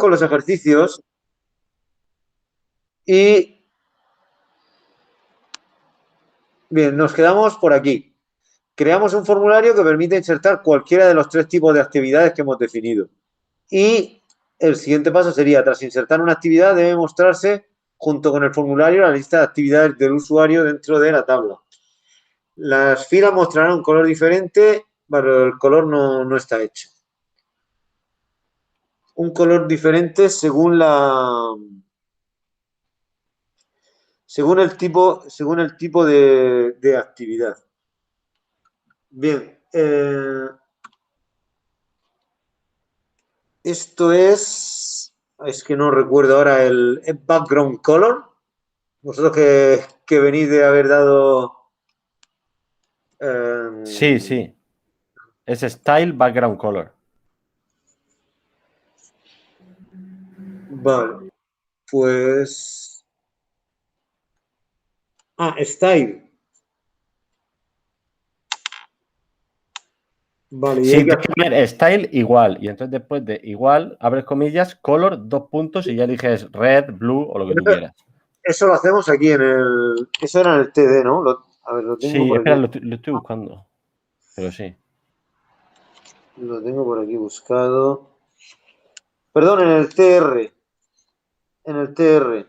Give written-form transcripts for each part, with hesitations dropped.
con los ejercicios y, bien, nos quedamos por aquí. Creamos un formulario que permite insertar cualquiera de los tres tipos de actividades que hemos definido. Y el siguiente paso sería, tras insertar una actividad, debe mostrarse junto con el formulario la lista de actividades del usuario dentro de la tabla. Las filas mostrarán un color diferente, pero el color no está hecho. Un color diferente según el tipo de actividad. Bien, esto es que no recuerdo ahora el background color. Vosotros que venís de haber dado... Sí, sí. Es Style Background Color. Vale, pues... Style. Vale, y Sí, hay que... tienes que poner Style igual. Y entonces después de igual, abres comillas, color, dos puntos y ya eliges red, blue o lo que tú quieras. Eso lo hacemos aquí en el... Eso era en el TD, ¿no? A ver, lo tengo Sí, por espera, aquí. lo estoy buscando. Pero sí. Lo tengo por aquí buscado. Perdón, en el TR. En el TR.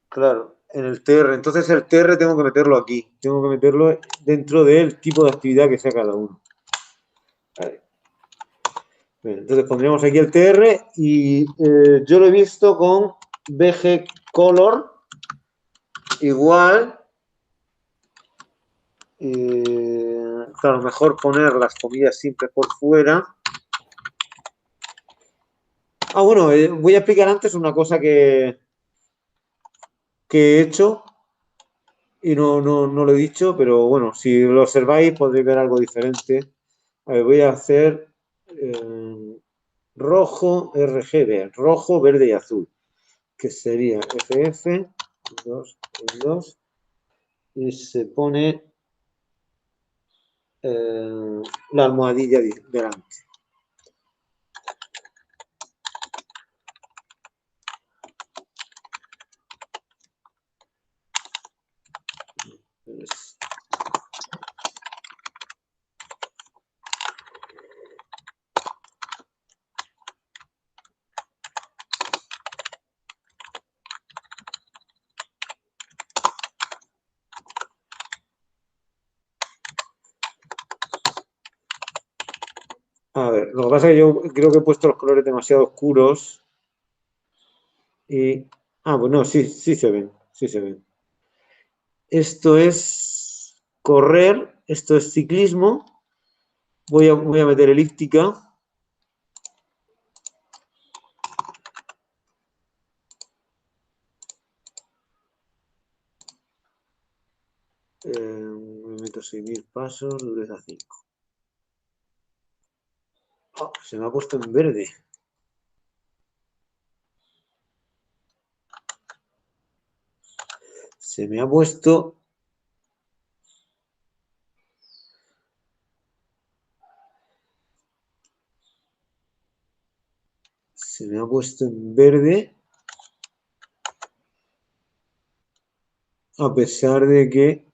Claro, en el TR. Entonces el TR tengo que meterlo aquí. Tengo que meterlo dentro del tipo de actividad que sea cada uno. Vale. Bien, entonces pondríamos aquí el TR y yo lo he visto con BG Color igual. Claro, mejor poner las comillas simples por fuera. Bueno, voy a explicar antes una cosa que he hecho y no lo he dicho, pero bueno, si lo observáis podréis ver algo diferente. A ver, voy a hacer rojo, RGB, rojo, verde y azul, que sería FF, 2, 2, y se pone la almohadilla delante. Entonces, a ver, lo que pasa es que yo creo que he puesto los colores demasiado oscuros y... pues no, sí, sí se ven, sí se ven. Esto es correr, esto es ciclismo. Voy a meter elíptica. Me meto 6.000 pasos, dureza 5. Se me ha puesto en verde. Se me ha puesto... Se me ha puesto en verde. A pesar de que...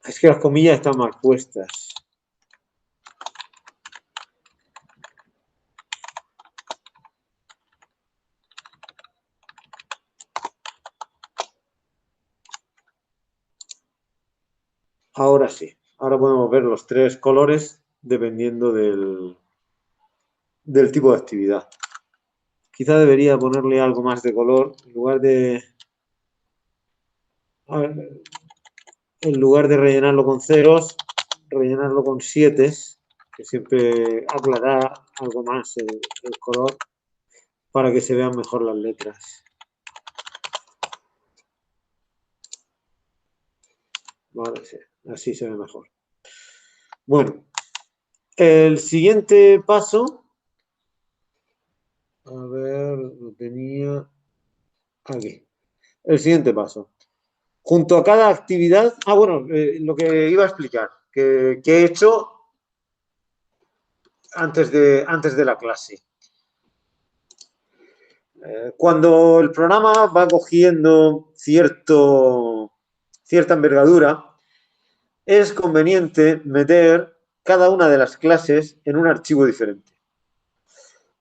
Es que las comillas están mal puestas. Ahora sí. Ahora podemos ver los tres colores dependiendo del tipo de actividad. Quizá debería ponerle algo más de color. En lugar de rellenarlo con ceros, rellenarlo con 7, que siempre aclarará algo más el color para que se vean mejor las letras. Vale, sí, así se ve mejor. Bueno, el siguiente paso, a ver, lo tenía aquí. el siguiente paso. Junto a cada actividad, bueno, lo que iba a explicar, que he hecho antes de la clase. Cuando el programa va cogiendo cierta envergadura, es conveniente meter cada una de las clases en un archivo diferente.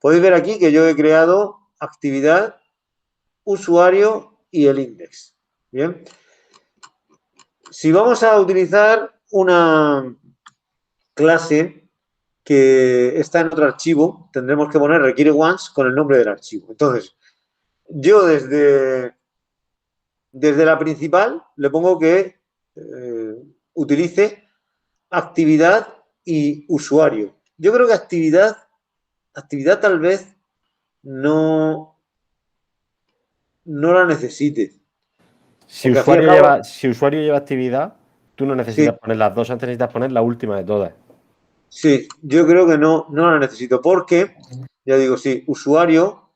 Podéis ver aquí que yo he creado actividad, usuario y el index. Bien. Si vamos a utilizar una clase que está en otro archivo, tendremos que poner requiere once con el nombre del archivo. Entonces, yo desde la principal le pongo que utilice actividad y usuario. Yo creo que actividad tal vez no la necesite. Si Porque al fin y al usuario cabo, lleva, si usuario lleva actividad, tú no sí, necesitas poner las dos, antes necesitas poner la última de todas. sí, yo creo que no la necesito. Porque, ya digo, sí, usuario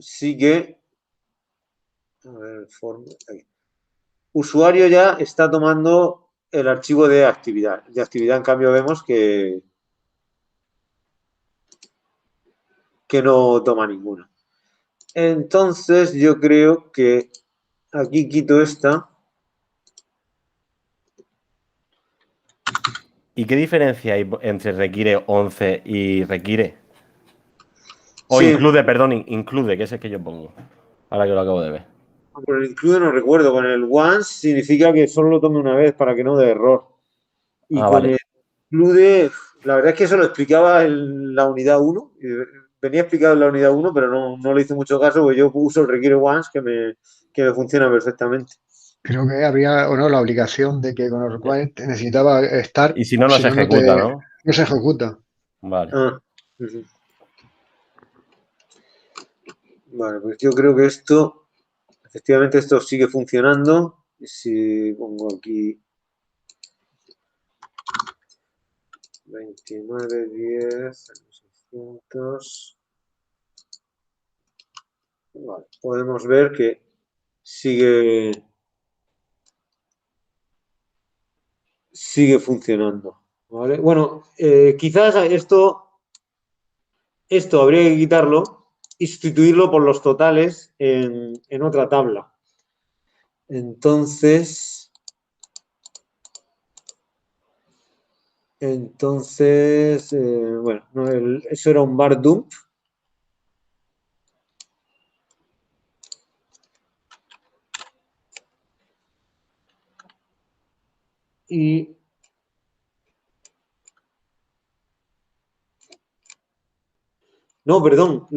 sí que. A ver, usuario ya está tomando el archivo de actividad. De actividad, en cambio, vemos que no toma ninguna. Entonces, yo creo que aquí quito esta. ¿Y qué diferencia hay entre requiere 11 y requiere? O Sí, include, perdón, include, que es el que yo pongo. Ahora que lo acabo de ver. con el include no recuerdo. Con el once significa que solo lo tome una vez para que no dé error. Y Ah, con vale. el include, la verdad es que eso lo explicaba en la unidad 1. Venía explicado en la unidad 1, pero no le hice mucho caso, porque yo uso el requiere once que me funciona perfectamente. Creo que había o no la obligación de que con los requirements necesitaba estar, Y si no, no si se no, ejecuta, ¿no? no se ejecuta. Vale. Ah, uh-huh. Vale, pues yo creo que efectivamente esto sigue funcionando. Si pongo aquí 29, 10, 600. Vale, podemos ver que sigue funcionando. ¿Vale? Bueno, quizás esto habría que quitarlo y sustituirlo por los totales en otra tabla. Entonces, bueno, no, eso era un bar dump. Y no, perdón,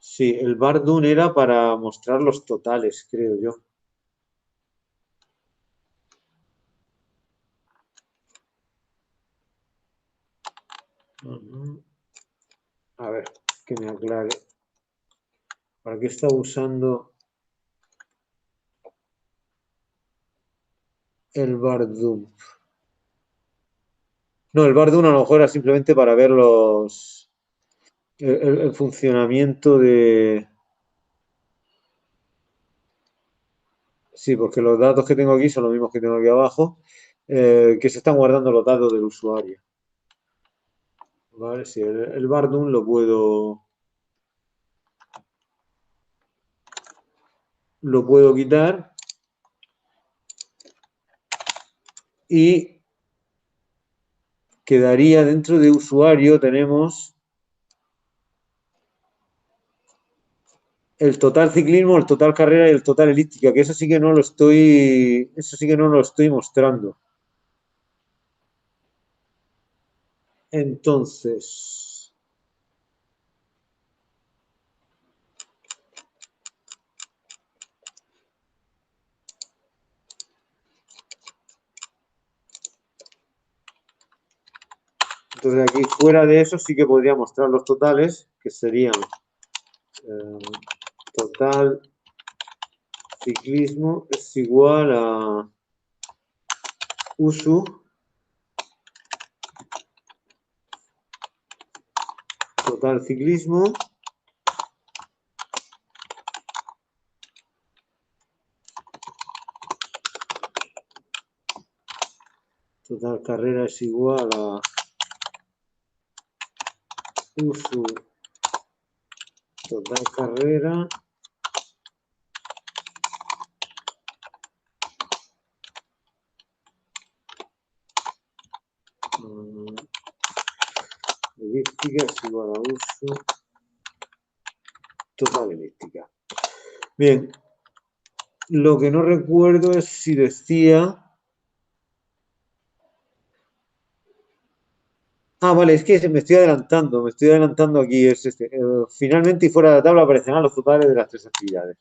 sí, el bar dump era para mostrar los totales, creo yo. A ver, que me aclare. ¿Para qué está usando el bar dump? No, el bar dump a lo mejor era simplemente para ver el funcionamiento de... Sí, porque los datos que tengo aquí son los mismos que tengo aquí abajo, que se están guardando los datos del usuario. ¿Vale? Sí, el bar dump lo puedo quitar y quedaría dentro de usuario, tenemos el total ciclismo, el total carrera y el total elíptica, que eso sí que no lo estoy mostrando. Entonces, aquí fuera de eso sí que podría mostrar los totales, que serían total ciclismo es igual a uso Total ciclismo. Total carrera es igual a uso total carrera elíptica es igual a uso total elíptica. Bien, lo que no recuerdo es si decía... Ah, vale, es que me estoy adelantando aquí. Es este. Finalmente y fuera de la tabla aparecerán los totales de las tres actividades.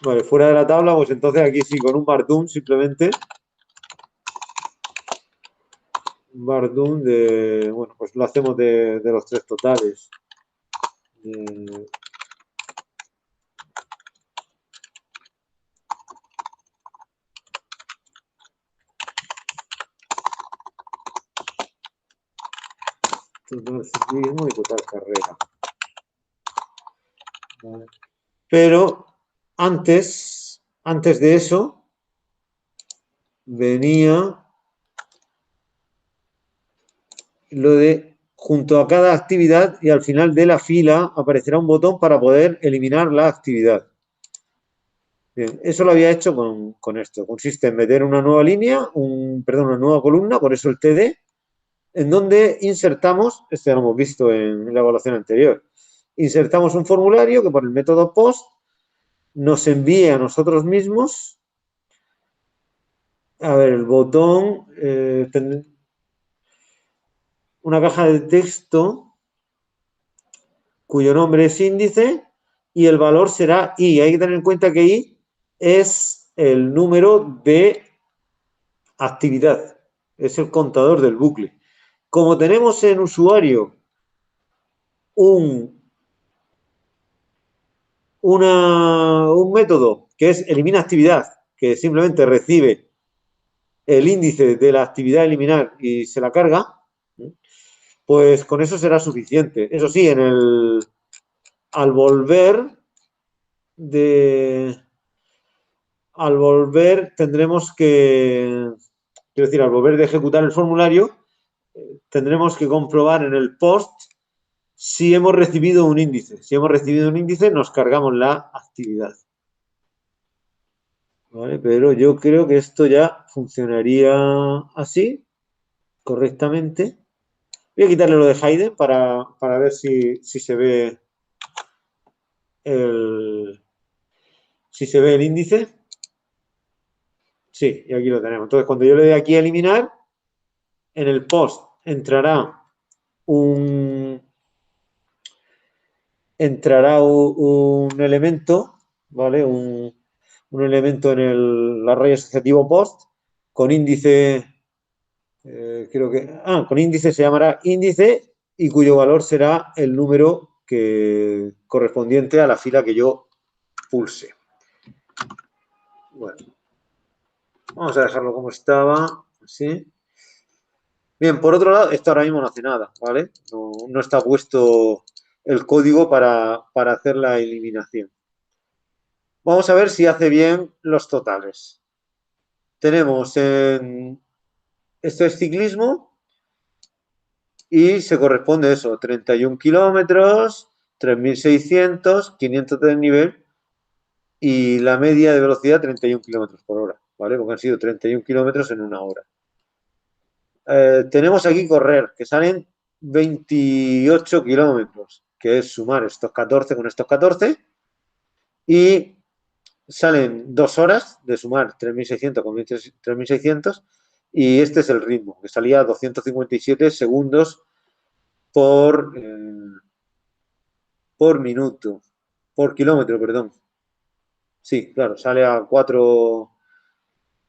Vale, fuera de la tabla, pues entonces aquí sí, con un Bardum simplemente. Bardum de, bueno, pues lo hacemos de los tres totales. Total ciclismo y total carrera. Vale. Pero antes de eso, venía lo de junto a cada actividad y al final de la fila aparecerá un botón para poder eliminar la actividad. Bien, eso lo había hecho con esto. Consiste en meter una nueva línea, una nueva columna, por eso el TD, en donde insertamos, esto ya lo hemos visto en la evaluación anterior, insertamos un formulario que por el método POST nos envía a nosotros mismos, a ver, el botón, una caja de texto cuyo nombre es índice y el valor será I. Hay que tener en cuenta que I es el número de actividad, es el contador del bucle. Como tenemos en usuario un método que es elimina actividad, que simplemente recibe el índice de la actividad a eliminar y se la carga, pues con eso será suficiente. Eso sí, al volver tendremos que, quiero decir, al volver de ejecutar el formulario, tendremos que comprobar en el post si hemos recibido un índice. Si hemos recibido un índice, nos cargamos la actividad. ¿Vale? Pero yo creo que esto ya funcionaría así, correctamente. Voy a quitarle lo de Hayden para ver si se ve si se ve el índice. Sí, y aquí lo tenemos. Entonces, cuando yo le dé aquí a eliminar, en el post entrará un elemento, ¿vale? Un elemento en el array asociativo post con índice, con índice se llamará índice y cuyo valor será el número correspondiente a la fila que yo pulse. Bueno, vamos a dejarlo como estaba, así. Bien, por otro lado, esto ahora mismo no hace nada, ¿vale? No está puesto el código para hacer la eliminación. Vamos a ver si hace bien los totales. Tenemos esto es ciclismo y se corresponde a eso, 31 kilómetros, 3.600, 500 de nivel y la media de velocidad 31 kilómetros por hora, ¿vale? Porque han sido 31 kilómetros en una hora. Tenemos aquí correr, que salen 28 kilómetros, que es sumar estos 14 con estos 14 y salen 2 horas de sumar 3.600 con 3.600 y este es el ritmo, que salía a 257 segundos por minuto, por kilómetro, perdón. Sí, claro, sale a 4:17,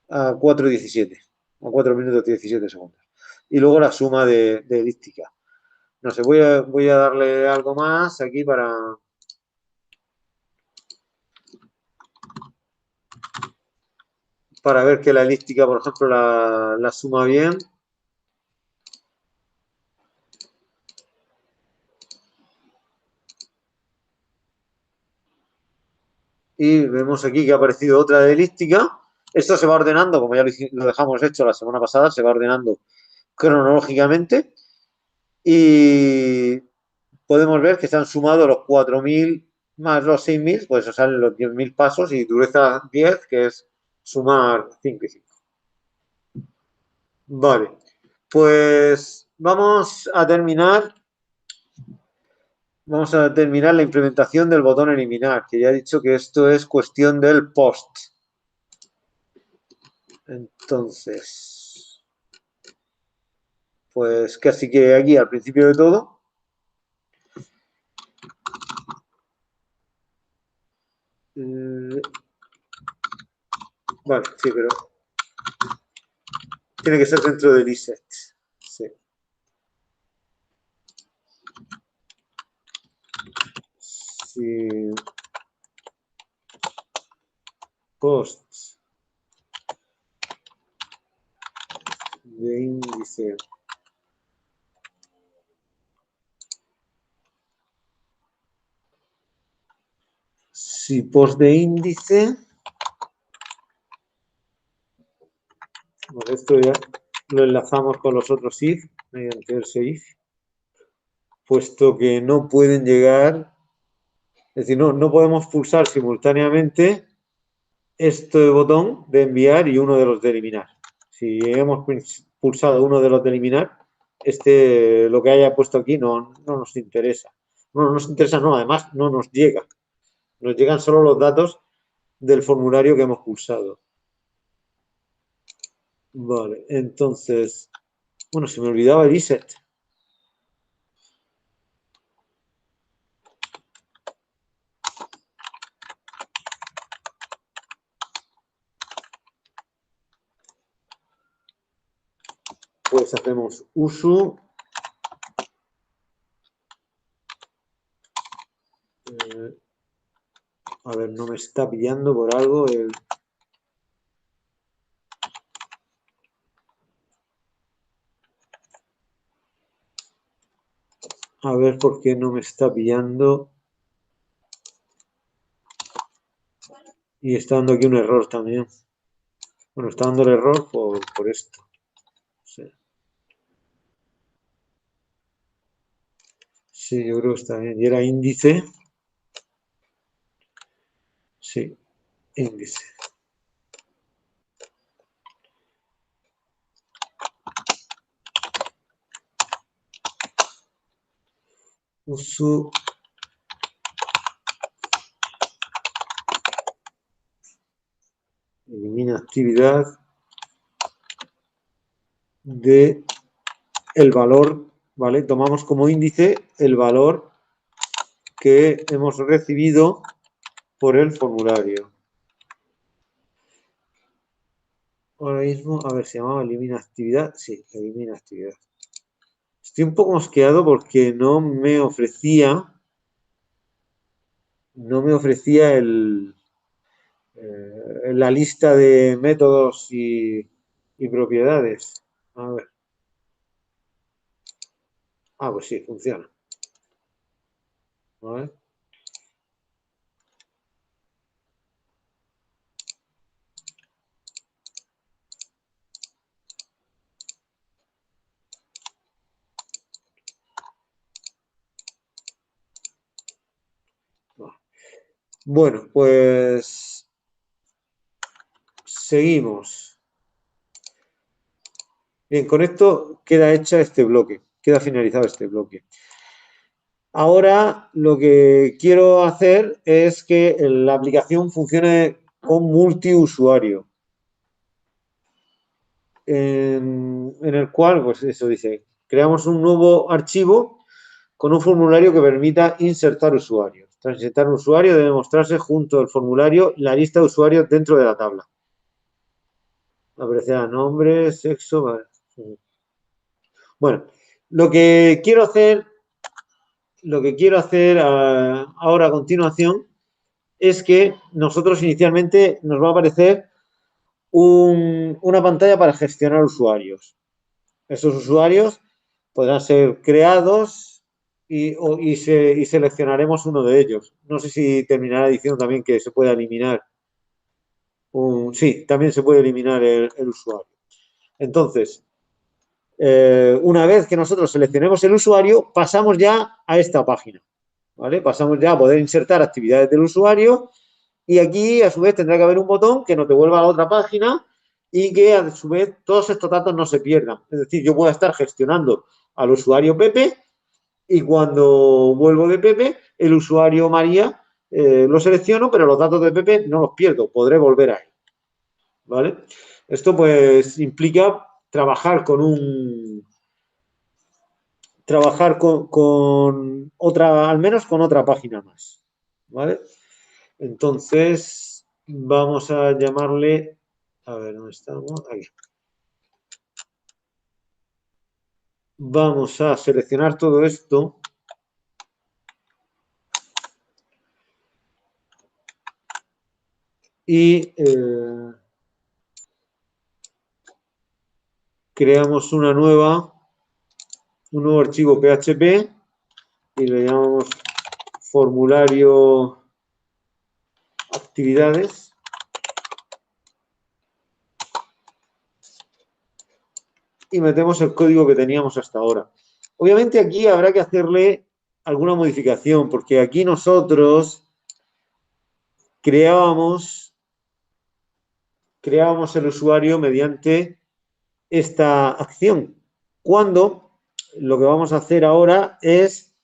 a 4 minutos 17 segundos. Y luego la suma de elíptica. No sé, voy a darle algo más aquí para ver que la elíptica, por ejemplo, la suma bien. y vemos aquí que ha aparecido otra de elíptica. Esto se va ordenando, como ya lo dejamos hecho la semana pasada, se va ordenando cronológicamente y podemos ver que se han sumado los 4.000 más los 6.000, pues eso salen los 10.000 pasos y dureza 10, que es sumar 5 y 5. Vale, pues vamos a terminar la implementación del botón eliminar, que ya he dicho que esto es cuestión del post. Entonces, pues casi que aquí al principio de todo. Vale, sí, pero tiene que ser dentro del iset. Sí. Sí. Posts de índice. Si post de índice. Bueno, esto ya lo enlazamos con los otros if mediante ese if, puesto que no pueden llegar, es decir, no podemos pulsar simultáneamente este botón de enviar y uno de los de eliminar. Si hemos pulsado uno de los de eliminar, lo que haya puesto aquí no nos interesa. No nos interesa, no, además no nos llega. Nos llegan solo los datos del formulario que hemos pulsado. Vale, entonces, bueno, se me olvidaba el iset. Pues hacemos uso. A ver, no me está pillando por algo el... A ver por qué no me está pillando. Y está dando aquí un error también. Bueno, está dando el error por esto. Sí. Sí, yo creo que está bien. Y era índice. Sí, índice. Uso. Elimina actividad de el valor, ¿vale? Tomamos como índice el valor que hemos recibido por el formulario. Ahora mismo, a ver, se llamaba elimina actividad. Sí, elimina actividad. Estoy un poco mosqueado porque no me ofrecía la lista de métodos y propiedades. A ver. Ah, pues sí, funciona. A ver. Bueno, pues seguimos. Bien, con esto queda hecha este bloque, queda finalizado este bloque. Ahora lo que quiero hacer es que la aplicación funcione con multiusuario. En el cual, pues eso dice, creamos un nuevo archivo con un formulario que permita insertar usuarios. Tras insertar un usuario debe mostrarse junto al formulario la lista de usuarios dentro de la tabla. Aparecerá nombre, sexo. Vale. Bueno, lo que quiero hacer ahora a continuación es que nosotros inicialmente nos va a aparecer una pantalla para gestionar usuarios. Esos usuarios podrán ser creados y seleccionaremos uno de ellos. No sé si terminará diciendo también que se puede eliminar. Sí, también se puede eliminar el usuario. Entonces, una vez que nosotros seleccionemos el usuario, pasamos ya a esta página, ¿vale? Pasamos ya a poder insertar actividades del usuario y aquí, a su vez, tendrá que haber un botón que nos devuelva a la otra página y que, a su vez, todos estos datos no se pierdan. Es decir, yo puedo estar gestionando al usuario Pepe y cuando vuelvo de Pepe, el usuario María lo selecciono, pero los datos de Pepe no los pierdo, podré volver a él, ¿vale? Esto, pues, implica trabajar con otra, al menos con otra página más, ¿vale? Entonces, vamos a llamarle, a ver, ¿dónde estamos? Aquí. Vamos a seleccionar todo esto. Y creamos un nuevo archivo PHP y le llamamos formulario actividades. Y metemos el código que teníamos hasta ahora. Obviamente aquí habrá que hacerle alguna modificación, porque aquí nosotros creábamos el usuario mediante esta acción. Cuando lo que vamos a hacer ahora es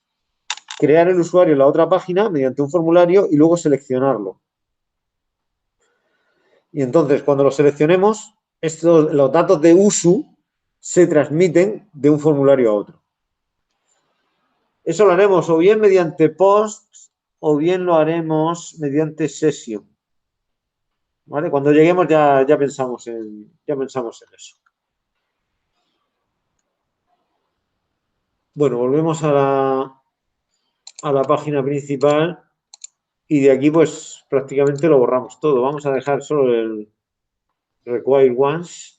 crear el usuario en la otra página mediante un formulario y luego seleccionarlo. Y entonces, cuando lo seleccionemos, los datos de uso se transmiten de un formulario a otro. Eso lo haremos o bien mediante posts o bien lo haremos mediante session. ¿Vale? Cuando lleguemos ya pensamos en eso. Bueno, volvemos a la página principal y de aquí pues prácticamente lo borramos todo. Vamos a dejar solo el require once.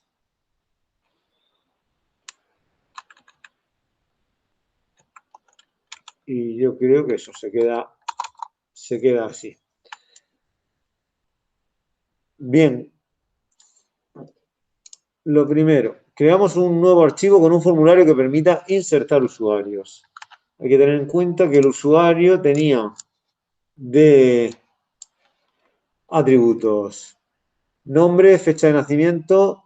Y yo creo que eso se queda así. Bien. Lo primero, creamos un nuevo archivo con un formulario que permita insertar usuarios. Hay que tener en cuenta que el usuario tenía de atributos nombre, fecha de nacimiento,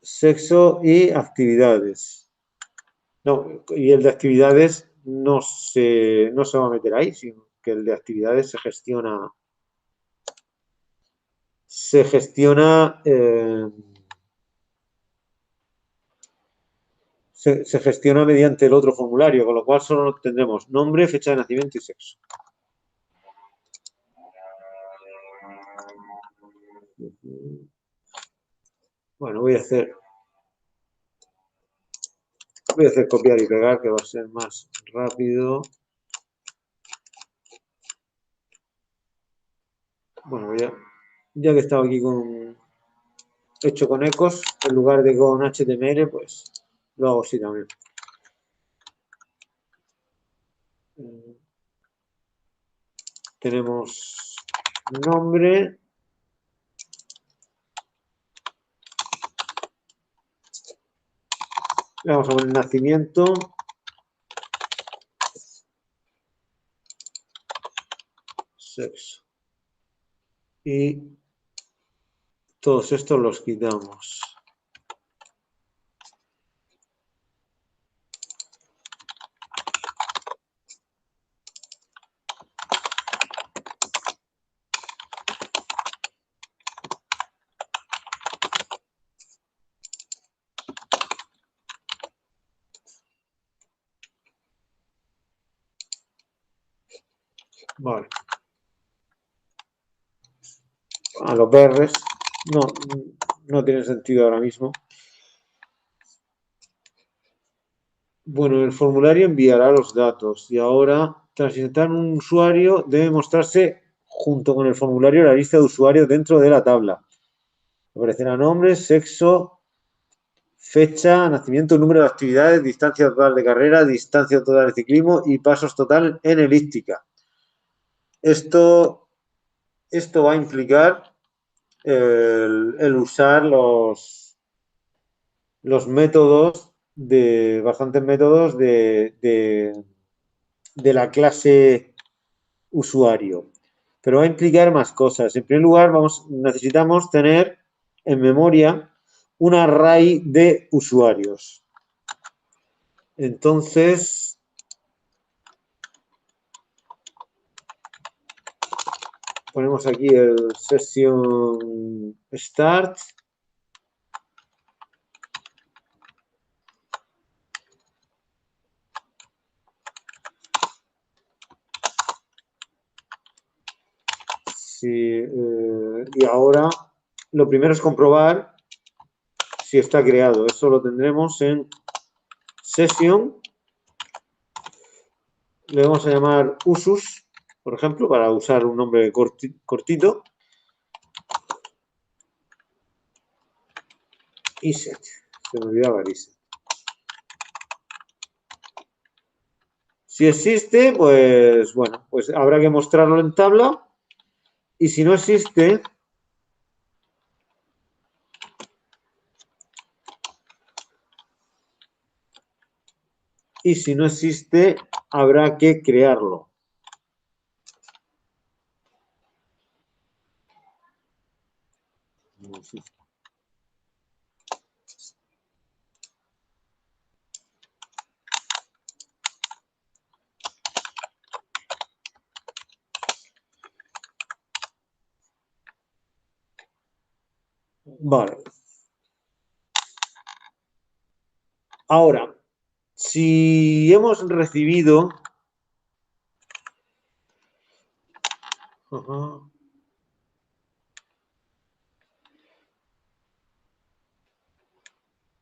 sexo y actividades. No, y el de actividades no se va a meter ahí, sino que el de actividades se gestiona mediante el otro formulario, con lo cual solo tendremos nombre, fecha de nacimiento y sexo. Bueno, voy a hacer copiar y pegar, que va a ser más rápido. Bueno, ya que estaba aquí hecho con ecos, en lugar de con HTML, pues lo hago así también. Tenemos nombre. Le vamos a poner nacimiento. Sexo. Y todos estos los quitamos. Vale. A los verdes no tiene sentido ahora mismo. Bueno, el formulario enviará los datos y ahora, tras insertar un usuario, debe mostrarse junto con el formulario la lista de usuarios dentro de la tabla. Aparecerá nombre, sexo, fecha, nacimiento, número de actividades, distancia total de carrera, distancia total de ciclismo y pasos total en elíptica. Esto va a implicar el usar los métodos bastantes métodos de la clase usuario. Pero va a implicar más cosas. En primer lugar, necesitamos tener en memoria un array de usuarios. Entonces, ponemos aquí el session start. Y ahora lo primero es comprobar si está creado. Eso lo tendremos en session. Le vamos a llamar usus, por ejemplo, para usar un nombre cortito. Iset. Se me olvidaba el iset. Si existe, pues bueno, pues habrá que mostrarlo en tabla. Y si no existe, habrá que crearlo. Vale. Ahora, si hemos recibido...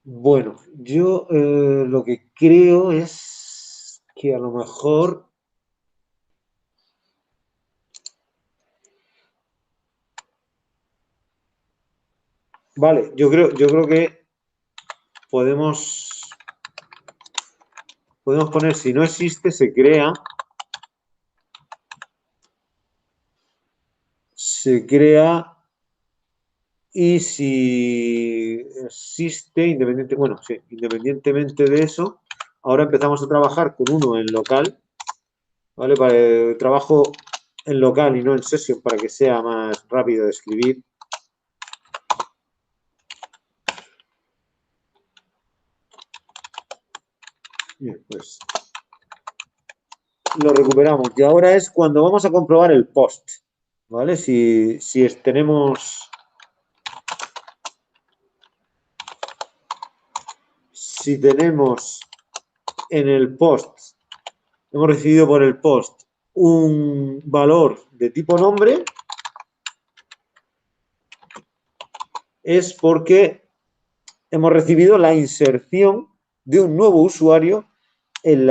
Bueno, yo lo que creo es que a lo mejor... Vale, yo creo que podemos poner, si no existe, se crea. Y si existe, independientemente de eso, ahora empezamos a trabajar con uno en local, ¿vale? Para el trabajo en local y no en session para que sea más rápido de escribir. Bien, pues lo recuperamos. Y ahora es cuando vamos a comprobar el post, ¿vale? Si tenemos en el post, hemos recibido por el post un valor de tipo nombre, es porque hemos recibido la inserción de un nuevo usuario en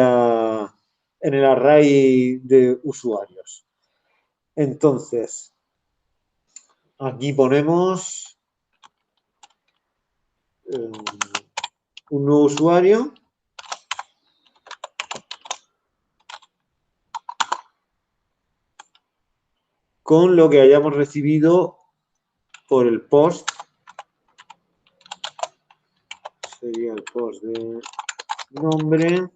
el array de usuarios. Entonces, aquí ponemos un nuevo usuario con lo que hayamos recibido por el post. Sería el post de nombre.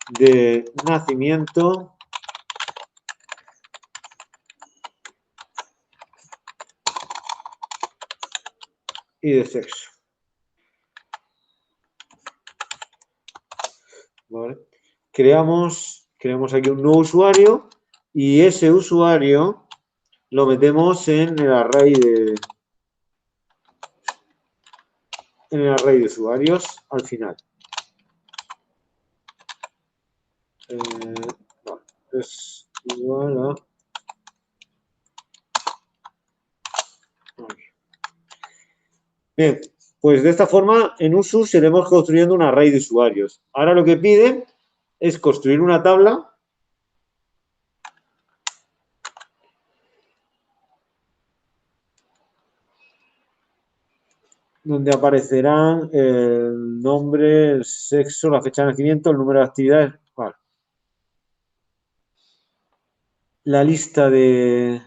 De nacimiento. Y de sexo. ¿Vale? Creamos aquí un nuevo usuario y ese usuario lo metemos en el array de usuarios al final. Es igual a... Bien, pues de esta forma en usus iremos construyendo un array de usuarios. Ahora lo que pide es construir una tabla donde aparecerán el nombre, el sexo, la fecha de nacimiento, el número de actividades. Vale. La lista de...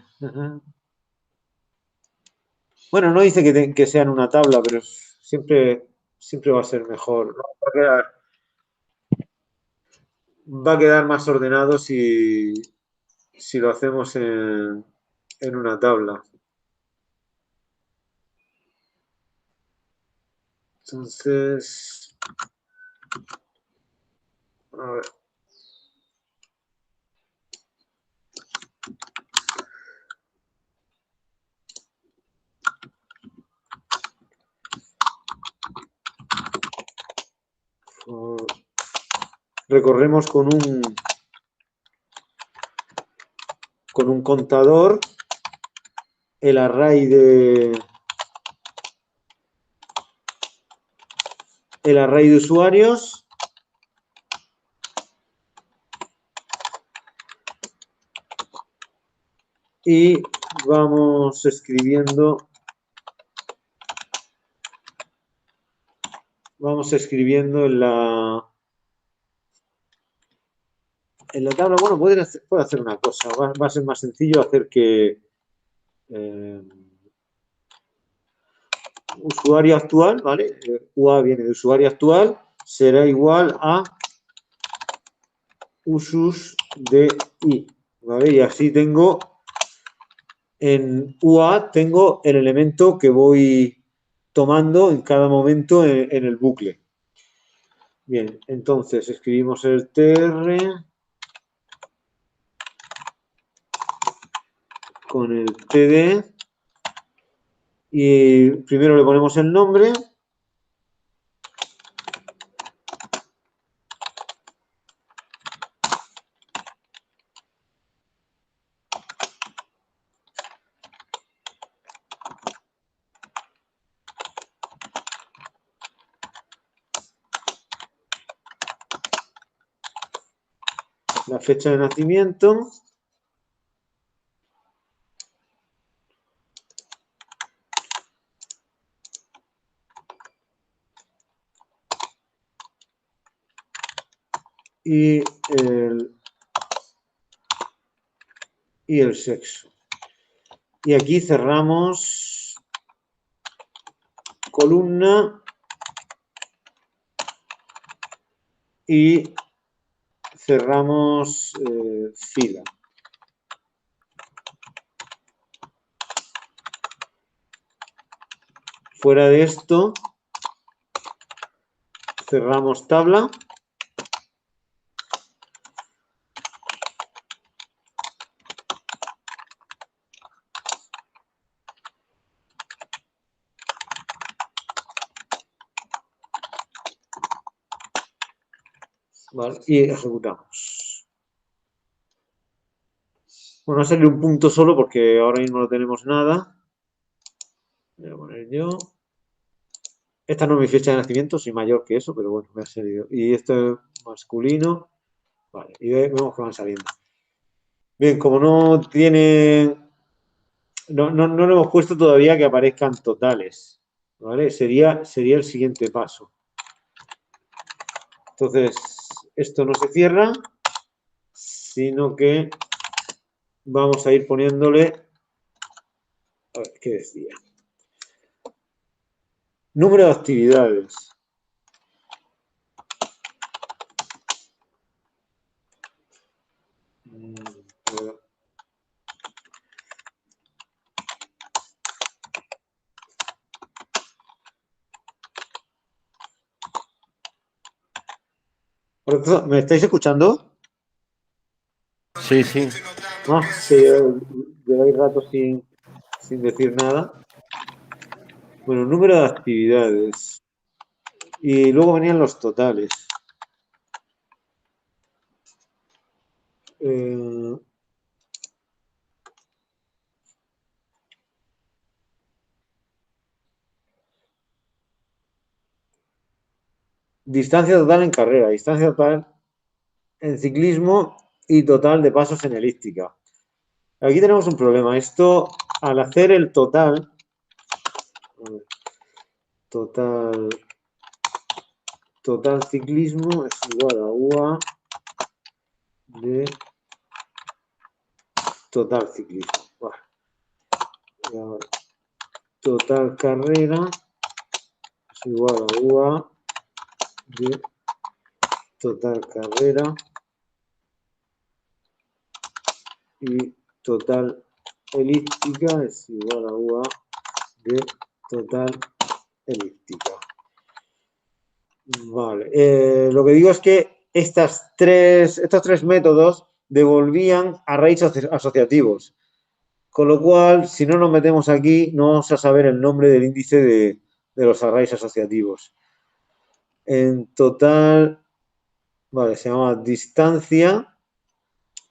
Bueno, no dice que sea en una tabla, pero siempre va a ser mejor. Va a quedar más ordenado si lo hacemos en una tabla. Entonces, a ver. Recorremos con un contador el array de usuarios y vamos escribiendo en la tabla. Bueno, puedo hacer una cosa, va a ser más sencillo hacer que usuario actual, ¿vale? UA viene de usuario actual, será igual a usus de i, ¿vale? Y así tengo, en UA tengo el elemento que voy tomando en cada momento en el bucle. Bien, entonces escribimos el tr con el td y primero le ponemos el nombre. La fecha de nacimiento. Y el sexo. Y aquí cerramos columna y cerramos fila. Fuera de esto, cerramos tabla. ¿Vale? Y ejecutamos. Bueno, va a salir un punto solo porque ahora mismo no tenemos nada. Voy a poner yo. Esta no es mi fecha de nacimiento, soy mayor que eso, pero bueno, me ha salido. Y esto es masculino. Vale, y vemos que van saliendo. Bien, como no tiene... No lo hemos puesto todavía que aparezcan totales. ¿Vale? Sería el siguiente paso. Entonces, esto no se cierra, sino que vamos a ir poniéndole... A ver, ¿qué decía? Número de actividades. ¿Me estáis escuchando? Sí, sí. No, que lleváis rato sin decir nada. Bueno, número de actividades. Y luego venían los totales. Distancia total en carrera, distancia total en ciclismo y total de pasos en elíptica. Aquí tenemos un problema. Esto, al hacer el total, total ciclismo es igual a UA de total ciclismo. Vale. Y ahora, total carrera es igual a UA de total carrera y total elíptica es igual a UA de total elíptica. Vale. Lo que digo es que estos tres métodos devolvían arrays asociativos. Con lo cual, si no nos metemos aquí, no vamos a saber el nombre del índice de los arrays asociativos. En total, vale, se llama distancia.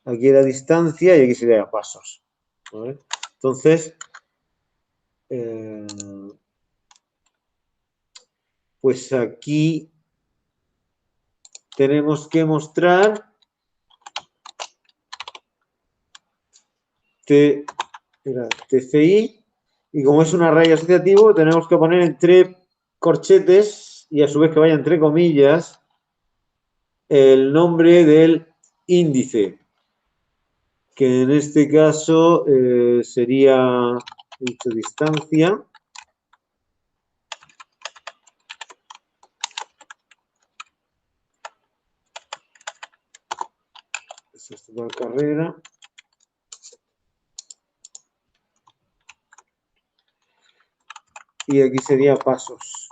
Aquí era distancia y aquí sería pasos. ¿Vale? Entonces, pues aquí tenemos que mostrar TCI, y como es un array asociativo, tenemos que poner entre corchetes y a su vez que vaya entre comillas el nombre del índice, que en este caso sería, dicho, distancia. Esta es total carrera. Y aquí sería pasos.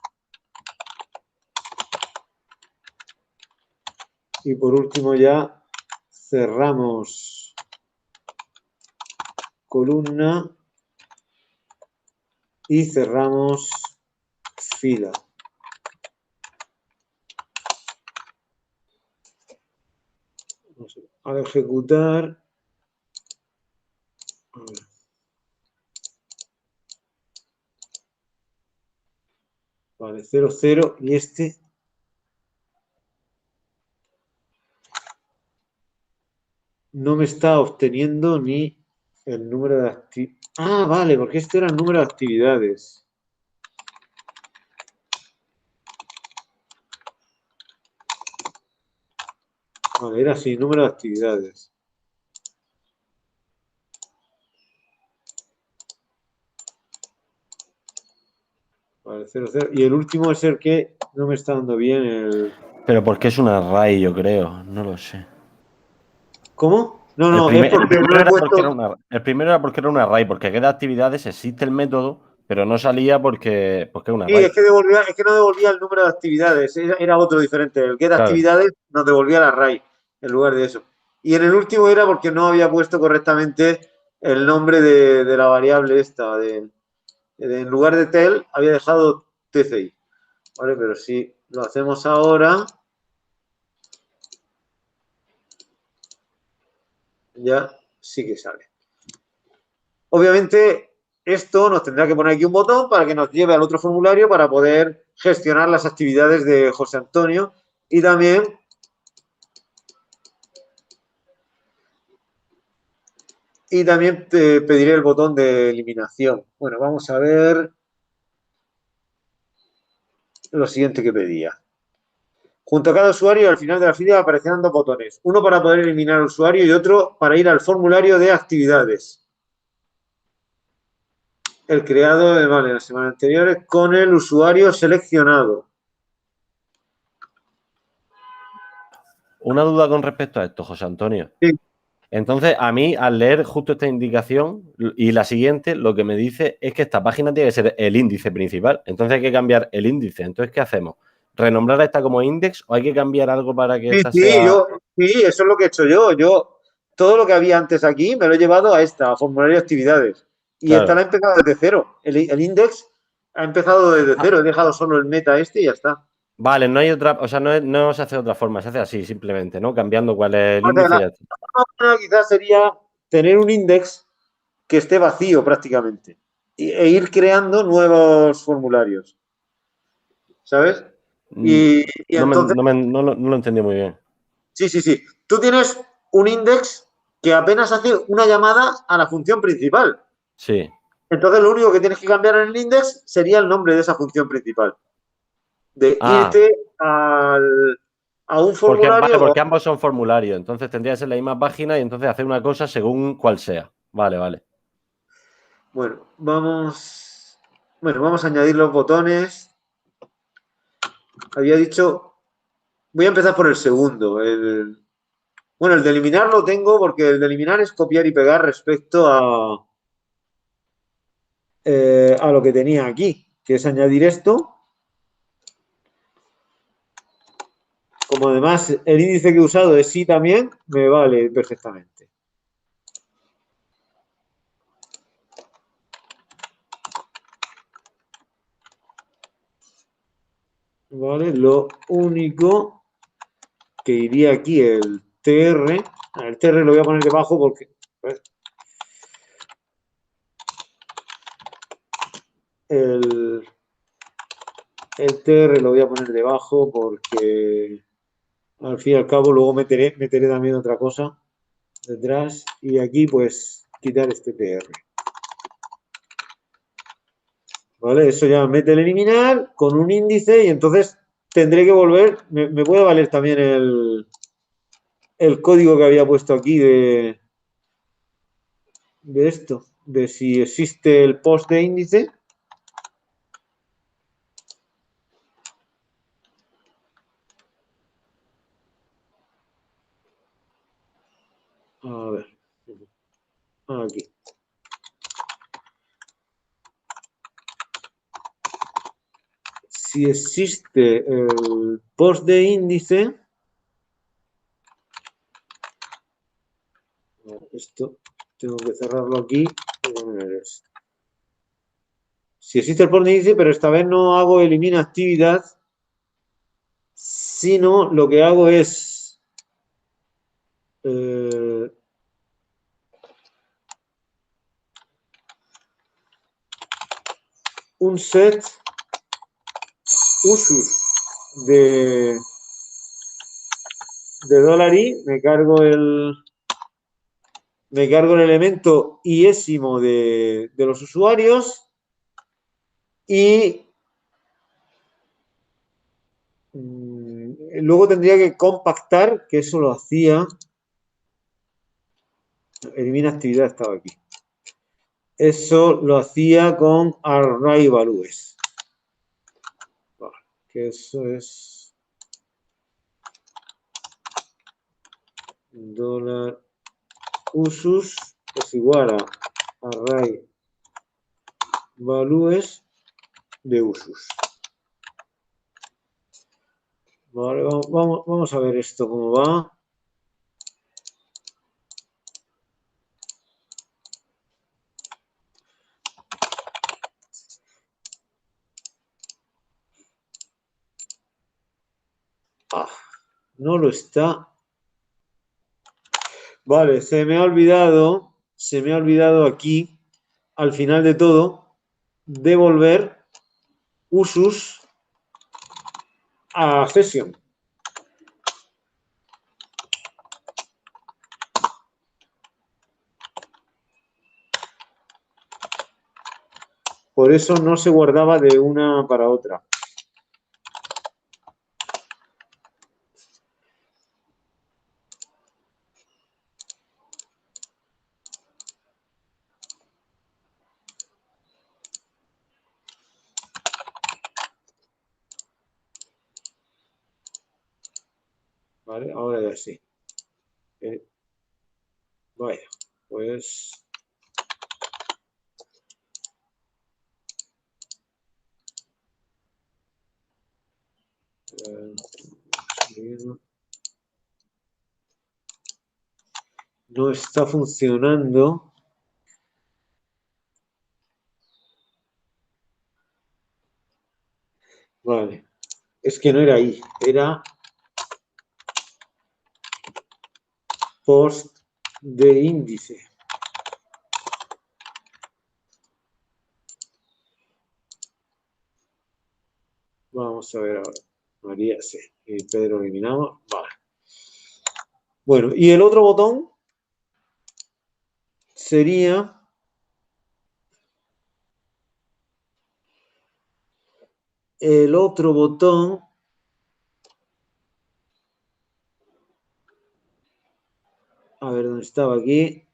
Y por último ya cerramos columna y cerramos fila. Al ejecutar, a ver. Vale, 0, 0 y este no me está obteniendo ni el número de actividades. Ah, vale, porque este era el número de actividades. Vale, era así, número de actividades. Vale, 0, 0. Y el último es el que no me está dando bien el... Pero porque es un array, yo creo. No lo sé. ¿Cómo? No, es porque no he puesto... El primero era porque era un array, porque queda actividades, existe el método, pero no salía porque es un array. Sí, es que no devolvía el número de actividades, era otro diferente. El get Claro. actividades nos devolvía el array en lugar de eso. Y en el último era porque no había puesto correctamente el nombre de la variable esta. En lugar de tel había dejado TCI. Vale, pero si lo hacemos ahora, ya sí que sale. Obviamente, esto nos tendrá que poner aquí un botón para que nos lleve al otro formulario para poder gestionar las actividades de José Antonio y también te pediré el botón de eliminación. Bueno, vamos a ver lo siguiente que pedía. Junto a cada usuario, al final de la fila aparecerán dos botones. Uno para poder eliminar al usuario y otro para ir al formulario de actividades. El creado de las semanas anteriores con el usuario seleccionado. Una duda con respecto a esto, José Antonio. Sí. Entonces, a mí, al leer justo esta indicación y la siguiente, lo que me dice es que esta página tiene que ser el índice principal. Entonces hay que cambiar el índice. Entonces, ¿qué hacemos? ¿Renombrar esta como index o hay que cambiar algo para que esta sea...? Sí, eso es lo que he hecho yo. Todo lo que había antes aquí me lo he llevado a formulario de actividades. Y Claro. esta la he empezado desde cero. El index ha empezado desde cero. He dejado solo el meta y ya está. Vale, no hay otra, o sea, no se hace de otra forma, se hace así simplemente, ¿no? Cambiando cuál es el índice. La forma quizás sería tener un index que esté vacío prácticamente e ir creando nuevos formularios. ¿Sabes? Y entonces... No lo entendí muy bien. Sí. Tú tienes un index que apenas hace una llamada a la función principal. Sí. Entonces lo único que tienes que cambiar en el index sería el nombre de esa función principal. De irte a un formulario. Porque ambos son formularios. Entonces tendría que ser la misma página y entonces hacer una cosa según cuál sea. Vale. Bueno, vamos a añadir los botones. Había dicho, voy a empezar por el segundo. Bueno, el de eliminar lo tengo porque el de eliminar es copiar y pegar respecto a lo que tenía aquí, que es añadir esto. Como además el índice que he usado es sí también, me vale perfectamente. Vale, lo único que iría aquí el TR. El TR lo voy a poner debajo porque el TR lo voy a poner debajo porque al fin y al cabo luego meteré también otra cosa detrás y aquí pues quitar este TR. ¿Vale? Eso ya mete el eliminar con un índice y entonces tendré que volver, me puede valer también el código que había puesto aquí de esto, de si existe el post de índice. A ver, aquí. Si existe el post de índice, esto tengo que cerrarlo aquí y poner esto. Si existe el post de índice, pero esta vez no hago elimina actividad, sino lo que hago es un set usus de $i, me cargo el elemento iésimo de los usuarios y luego tendría que compactar, que eso lo hacía. Elimina actividad, estaba aquí. Eso lo hacía con array values. Vale, que eso es $usus es igual a array values de usus. Vale, vamos a ver esto cómo va. No lo está. Vale, se me ha olvidado aquí, al final de todo, devolver usus a session. Por eso no se guardaba de una para otra. Vale, ahora ya sí. Vaya, pues... no está funcionando. Vale, es que no era ahí, era post de índice. Vamos a ver ahora. María, sí. Y Pedro eliminamos. Vale. Bueno, y el otro botón sería el otro botón, a ver dónde estaba aquí,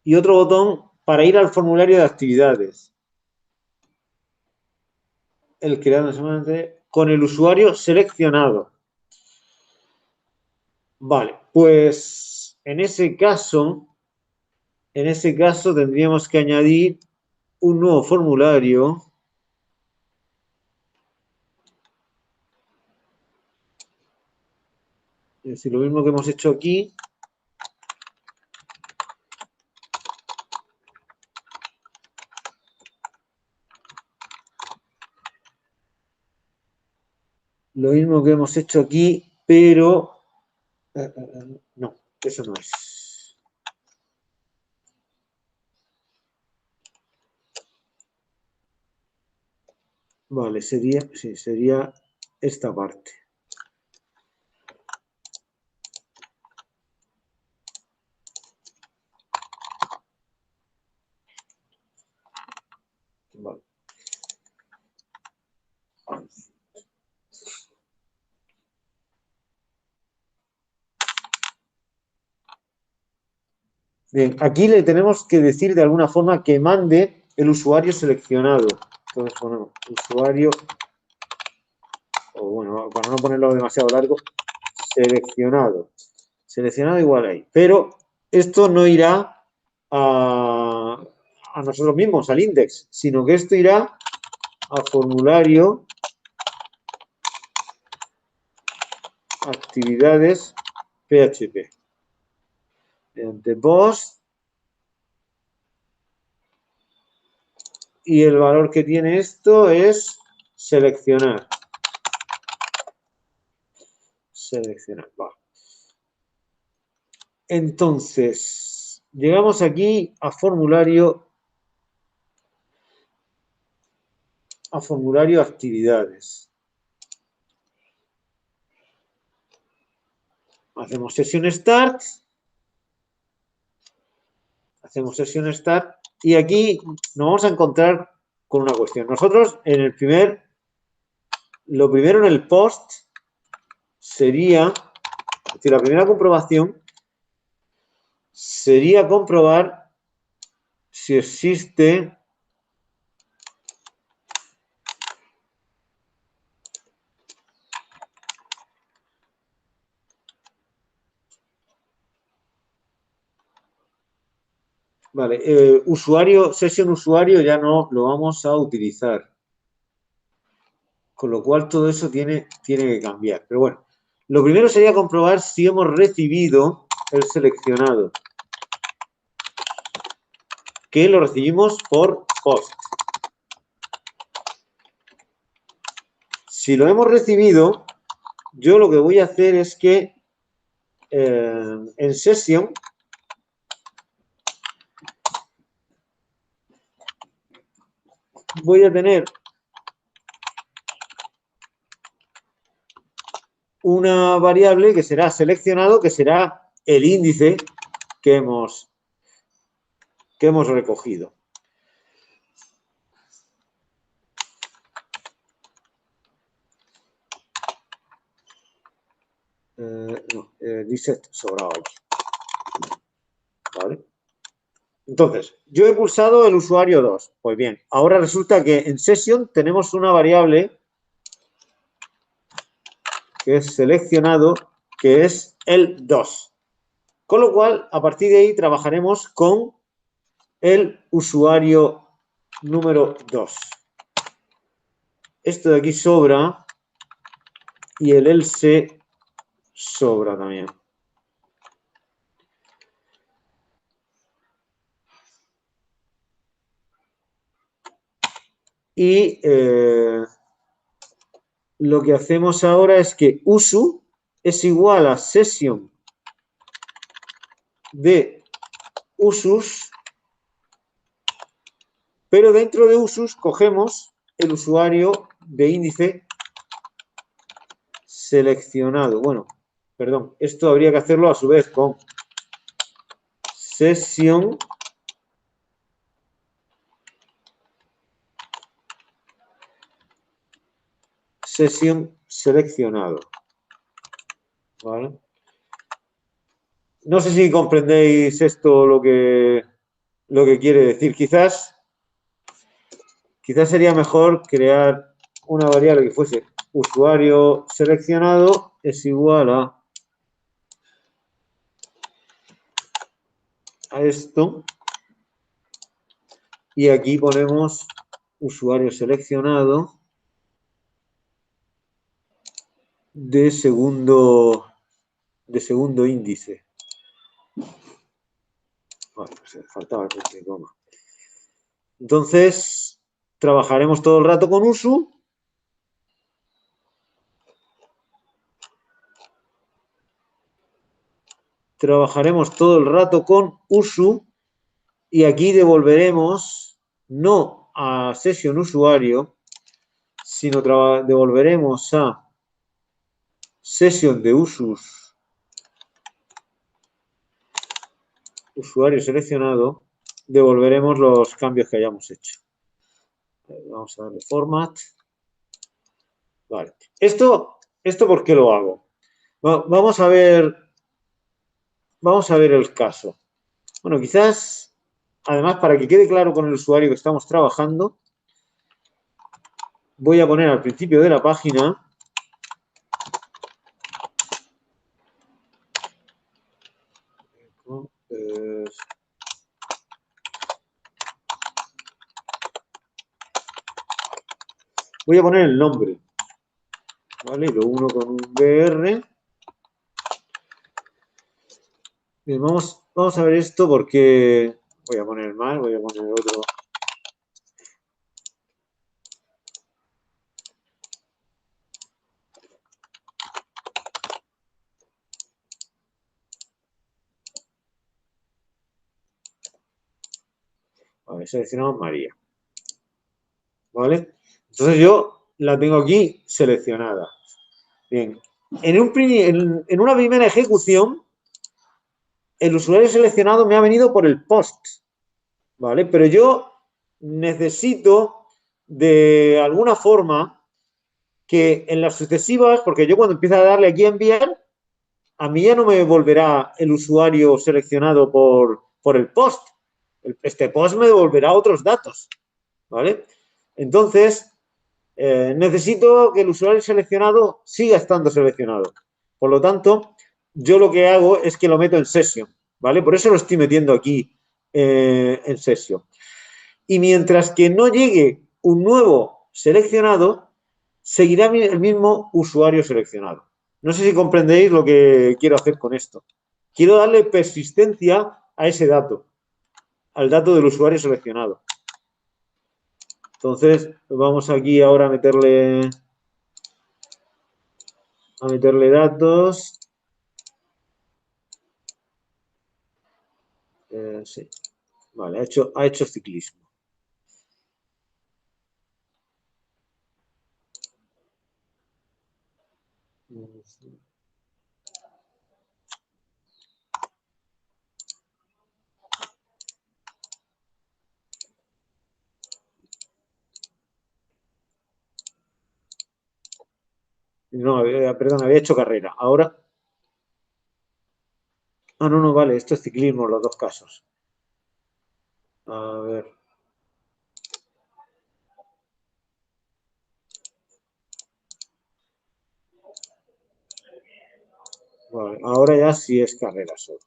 y otro botón para ir al formulario de actividades. El creado con el usuario seleccionado. Vale, pues en ese caso tendríamos que añadir un nuevo formulario. Es decir, lo mismo que hemos hecho aquí. Lo mismo que hemos hecho aquí, pero no, eso no es. Vale, sería esta parte. Vale. Bien, aquí le tenemos que decir de alguna forma que mande el usuario seleccionado. Entonces ponemos usuario, o bueno, para no ponerlo demasiado largo, seleccionado. Seleccionado igual ahí. Pero esto no irá a nosotros mismos, al index, sino que esto irá a formulario actividades PHP. Mediante post. Y el valor que tiene esto es seleccionar. Seleccionar, vale. Entonces, llegamos aquí a formulario actividades. Hacemos sesión start. Hacemos sesión start. Y aquí nos vamos a encontrar con una cuestión. Nosotros lo primero en el post sería, es decir, la primera comprobación sería comprobar si existe vale, sesión usuario ya no lo vamos a utilizar. Con lo cual todo eso tiene que cambiar. Pero bueno, lo primero sería comprobar si hemos recibido el seleccionado. Que lo recibimos por post. Si lo hemos recibido, yo lo que voy a hacer es que en session voy a tener una variable que será seleccionado, que será el índice que hemos recogido. Dice sobrado aquí. ¿Vale? Entonces, yo he pulsado el usuario 2. Pues bien, ahora resulta que en session tenemos una variable que es seleccionado, que es el 2. Con lo cual, a partir de ahí trabajaremos con el usuario número 2. Esto de aquí sobra y el else sobra también. Y lo que hacemos ahora es que usu es igual a session de usus, pero dentro de usus cogemos el usuario de índice seleccionado. Bueno, perdón, esto habría que hacerlo a su vez con sesión sesión seleccionado. ¿Vale? No sé si comprendéis esto lo que quiere decir. Quizás sería mejor crear una variable que fuese usuario seleccionado es igual a esto. Y aquí ponemos usuario seleccionado de segundo índice. Bueno, pues faltaba el punto y coma. Entonces, trabajaremos todo el rato con usu. Trabajaremos todo el rato con usu y aquí devolveremos no a sesión usuario, sino devolveremos a sesión de usus usuario seleccionado, devolveremos los cambios que hayamos hecho. Vamos a darle format. Vale. ¿Esto por qué lo hago? Vamos a ver el caso. Bueno, quizás, además, para que quede claro con el usuario que estamos trabajando, voy a poner al principio de la página voy a poner el nombre, ¿vale? Lo uno con un BR. Bien, vamos a ver esto porque voy a poner mal, voy a poner otro. Vale, seleccionamos María. ¿Vale? Entonces yo la tengo aquí seleccionada. Bien. En una primera ejecución, el usuario seleccionado me ha venido por el post. ¿Vale? Pero yo necesito de alguna forma que en las sucesivas, porque yo cuando empiezo a darle aquí a enviar, a mí ya no me volverá el usuario seleccionado por el post. Este post me devolverá otros datos. ¿Vale? Entonces, necesito que el usuario seleccionado siga estando seleccionado. Por lo tanto, yo lo que hago es que lo meto en session. ¿Vale? Por eso lo estoy metiendo aquí en session. Y mientras que no llegue un nuevo seleccionado, seguirá el mismo usuario seleccionado. No sé si comprendéis lo que quiero hacer con esto. Quiero darle persistencia a ese dato, al dato del usuario seleccionado. Entonces, vamos aquí ahora a meterle datos. Sí. Vale, ha hecho ciclismo. No, perdón, había hecho carrera. Ahora. Ah, no, vale, esto es ciclismo, los dos casos. A ver. Vale, ahora ya sí es carrera solo.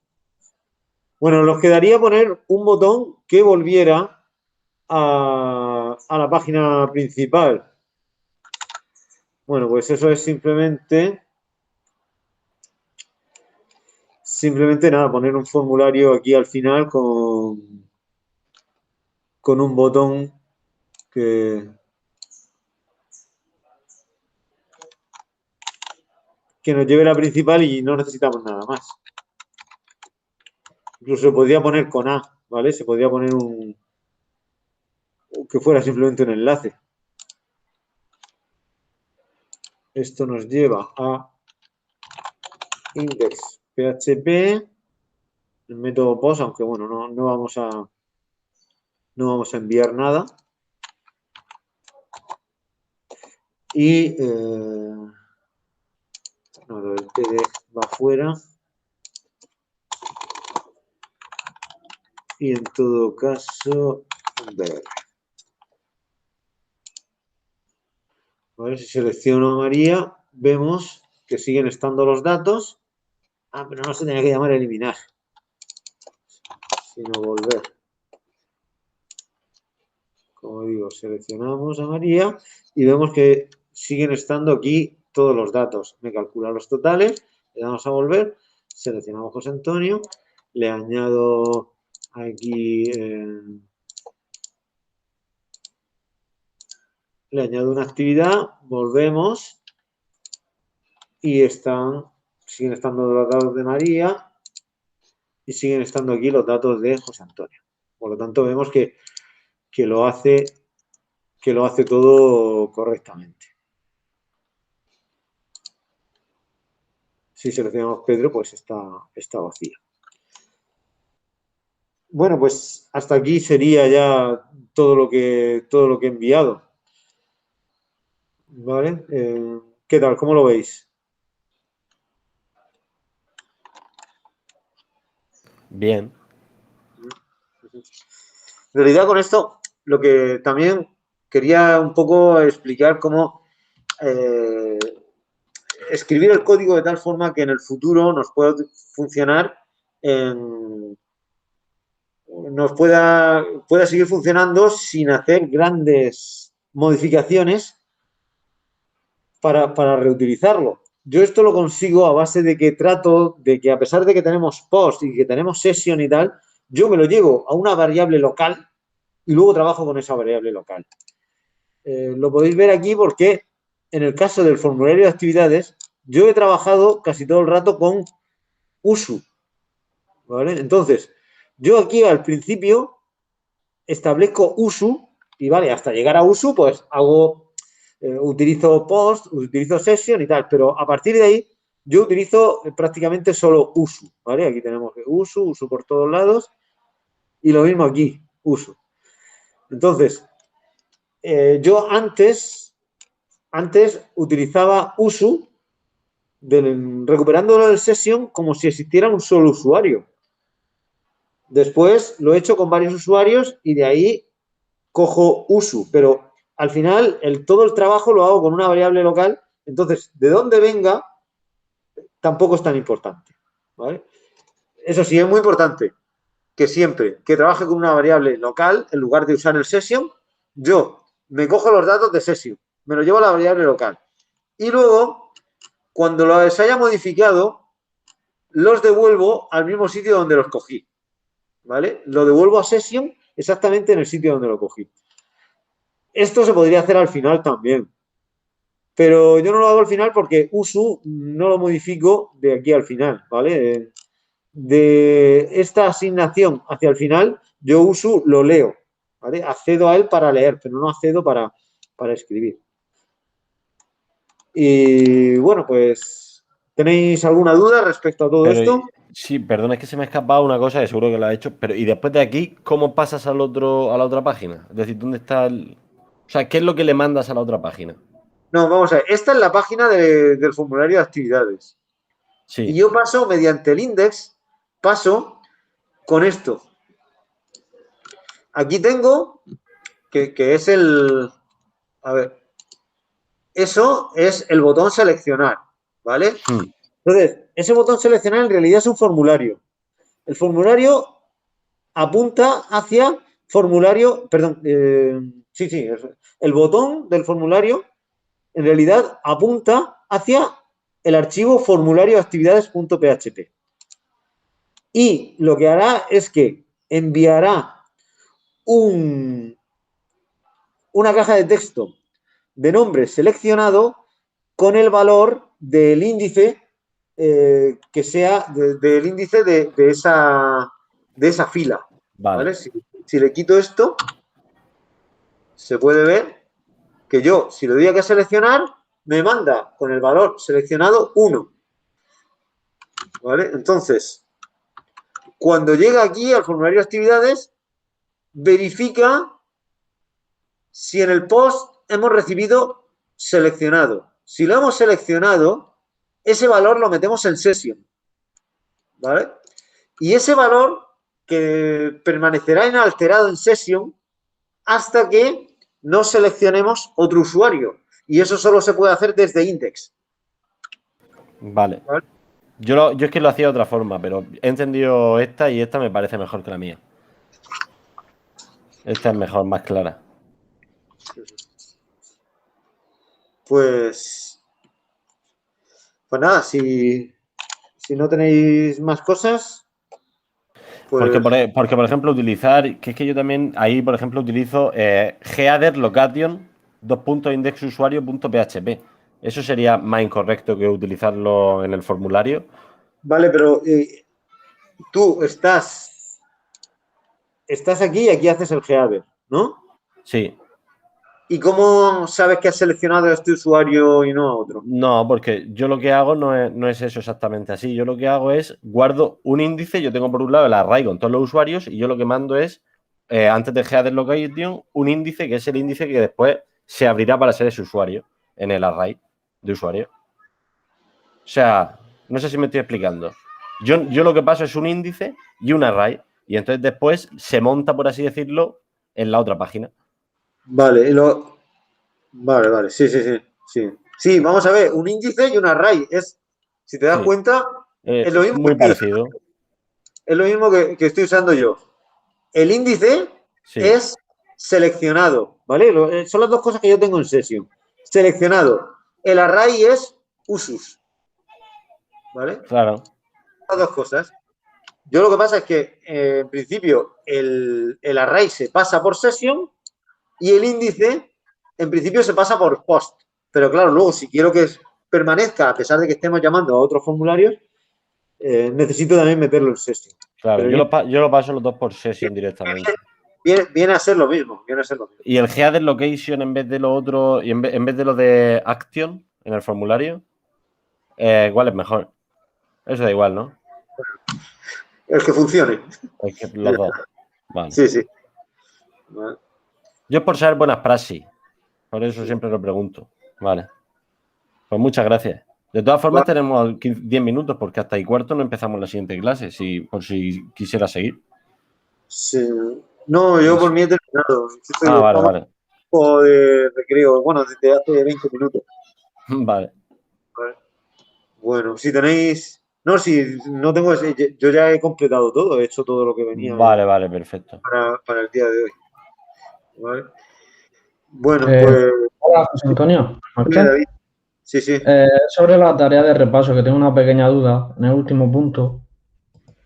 Bueno, nos quedaría poner un botón que volviera a la página principal. Bueno, pues eso es simplemente nada, poner un formulario aquí al final con un botón que nos lleve a la principal y no necesitamos nada más. Incluso se podría poner con A, ¿vale? Se podría poner que fuera simplemente un enlace. Esto nos lleva a index.php, el método post, aunque bueno, no vamos a enviar nada. y no, el PDF va afuera. Y en todo caso, ver. ¿Vale? Si selecciono a María, vemos que siguen estando los datos. Ah, pero no se tenía que llamar eliminar, sino volver. Como digo, seleccionamos a María y vemos que siguen estando aquí todos los datos. Me calcula los totales, le damos a volver, seleccionamos José Antonio, le añado aquí, le añado una actividad, volvemos y siguen estando los datos de María y siguen estando aquí los datos de José Antonio. Por lo tanto, vemos que lo hace todo correctamente. Si seleccionamos Pedro, pues está vacía. Bueno, pues hasta aquí sería ya todo lo que he enviado. ¿Vale? ¿Qué tal? ¿Cómo lo veis? Bien. En realidad, con esto, lo que también quería un poco explicar cómo escribir el código de tal forma que en el futuro nos pueda funcionar pueda seguir funcionando sin hacer grandes modificaciones para reutilizarlo. Yo esto lo consigo a base de que trato de que, a pesar de que tenemos post y que tenemos session y tal, yo me lo llevo a una variable local y luego trabajo con esa variable local. Lo podéis ver aquí porque en el caso del formulario de actividades, yo he trabajado casi todo el rato con usu, ¿vale? Entonces, yo aquí al principio establezco usu y, vale, hasta llegar a usu, pues utilizo post, utilizo session y tal, pero a partir de ahí yo utilizo prácticamente solo usu, ¿vale? Aquí tenemos usu por todos lados y lo mismo aquí, usu. Entonces, yo antes utilizaba usu recuperándolo del session como si existiera un solo usuario. Después lo he hecho con varios usuarios y de ahí cojo usu, pero al final todo el trabajo lo hago con una variable local, entonces de dónde venga tampoco es tan importante, ¿vale? Eso sí, es muy importante que siempre que trabaje con una variable local, en lugar de usar el session, yo me cojo los datos de session, me lo llevo a la variable local y luego, cuando los haya modificado, los devuelvo al mismo sitio donde los cogí, ¿vale? Lo devuelvo a session exactamente en el sitio donde lo cogí. Esto se podría hacer al final también, pero yo no lo hago al final porque usu no lo modifico de aquí al final, ¿vale? De esta asignación hacia el final, yo usu lo leo, ¿vale? Accedo a él para leer, pero no accedo para escribir. Y bueno, pues, ¿tenéis alguna duda respecto a todo esto? Sí, perdona, es que se me ha escapado una cosa que seguro que lo ha hecho, pero y después de aquí, ¿cómo pasas a la otra página? Es decir, ¿dónde está el...? O sea, ¿qué es lo que le mandas a la otra página? No, vamos a ver. Esta es la página del formulario de actividades. Sí. Y yo paso, mediante el index, paso con esto. Aquí tengo que es el... A ver. Eso es el botón seleccionar, ¿vale? Entonces, ese botón seleccionar en realidad es un formulario. El formulario apunta hacia formulario... Perdón, sí. El botón del formulario en realidad apunta hacia el archivo formularioactividades.php. Y lo que hará es que enviará una caja de texto de nombre seleccionado con el valor del índice que sea del índice de esa fila. Vale. Si le quito esto, se puede ver que yo, si le doy a seleccionar, me manda con el valor seleccionado 1. ¿Vale? Entonces, cuando llega aquí al formulario de actividades, verifica si en el post hemos recibido seleccionado. Si lo hemos seleccionado, ese valor lo metemos en session, ¿vale? Y ese valor que permanecerá inalterado en session hasta que no seleccionemos otro usuario. Y eso solo se puede hacer desde index. Vale. ¿Vale? Yo es que lo hacía de otra forma, pero he entendido esta y esta me parece mejor que la mía. Esta es mejor, más clara. Pues nada, si no tenéis más cosas, pues... Porque, por ejemplo, utilizar, que es que yo también ahí, por ejemplo, utilizo header location .indexusuario.php. Eso sería más incorrecto que utilizarlo en el formulario. Vale, pero tú estás aquí y aquí haces el header, ¿no? Sí. ¿Y cómo sabes que has seleccionado a este usuario y no a otro? No, porque yo lo que hago no es eso exactamente así. Yo lo que hago es guardo un índice. Yo tengo por un lado el array con todos los usuarios y yo lo que mando es, antes de header location, un índice que es el índice que después se abrirá para ser ese usuario en el array de usuario. O sea, no sé si me estoy explicando. Yo lo que paso es un índice y un array. Y entonces después se monta, por así decirlo, en la otra página. Vale, vale, sí. Sí, vamos a ver, un índice y un array. Si te das cuenta, es lo mismo muy parecido. Es lo mismo que estoy usando yo. El índice es seleccionado, ¿vale? Son las dos cosas que yo tengo en session. Seleccionado. El array es usus, ¿vale? Claro. Las dos cosas. Yo lo que pasa es que, en principio, el array se pasa por session y el índice, en principio, se pasa por post. Pero claro, luego, si quiero que permanezca, a pesar de que estemos llamando a otros formularios, necesito también meterlo en session. Claro, Pero yo lo paso los dos por session directamente. Viene a ser lo mismo. Y el header location en vez de lo otro, y en vez de lo de action en el formulario, ¿cuál es mejor? Eso da igual, ¿no? El que funcione. Es que los dos. Vale. Sí. Vale. Yo es por saber buenas praxis. Por eso siempre lo pregunto. Vale. Pues muchas gracias. De todas formas, tenemos 10 minutos porque hasta y cuarto no empezamos la siguiente clase, por si quisiera seguir. Sí. No, yo por mí he terminado. Vale. O de recreo, bueno, desde hace 20 minutos. Vale. Bueno, si tenéis... No, si no tengo... Yo ya he completado todo, he hecho todo lo que venía. Vale, perfecto. Para el día de hoy. ¿Vale? Bueno, pues... Hola, José Antonio. Sí. Sobre la tarea de repaso, que tengo una pequeña duda en el último punto.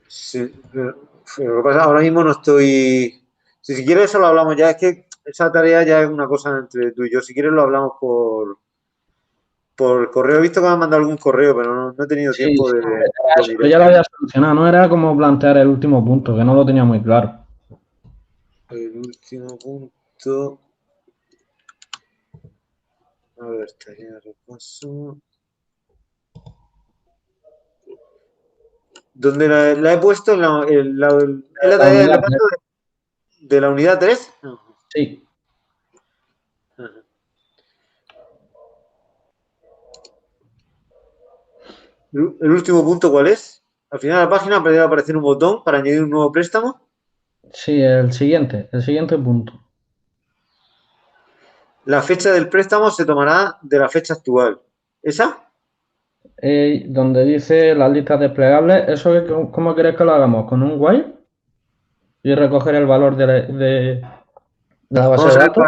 Sí, lo que pasa, ahora mismo no estoy... Si quieres eso lo hablamos ya, es que esa tarea ya es una cosa entre tú y yo. Si quieres lo hablamos por correo. He visto que me han mandado algún correo, pero no he tenido tiempo de Pero ya lo había solucionado, no era como plantear el último punto, que no lo tenía muy claro. El último punto... A ver, tarea de repaso... ¿Dónde la he puesto? En la tarea de repaso de la unidad 3. Sí. ¿El último punto cuál es? Al final de la página debe aparecer un botón para añadir un nuevo préstamo. Sí, el siguiente punto. La fecha del préstamo se tomará de la fecha actual. ¿Esa? Donde dice las listas desplegables, ¿eso cómo quieres que lo hagamos? ¿Con un while? ¿Y recoger el valor de la base de datos?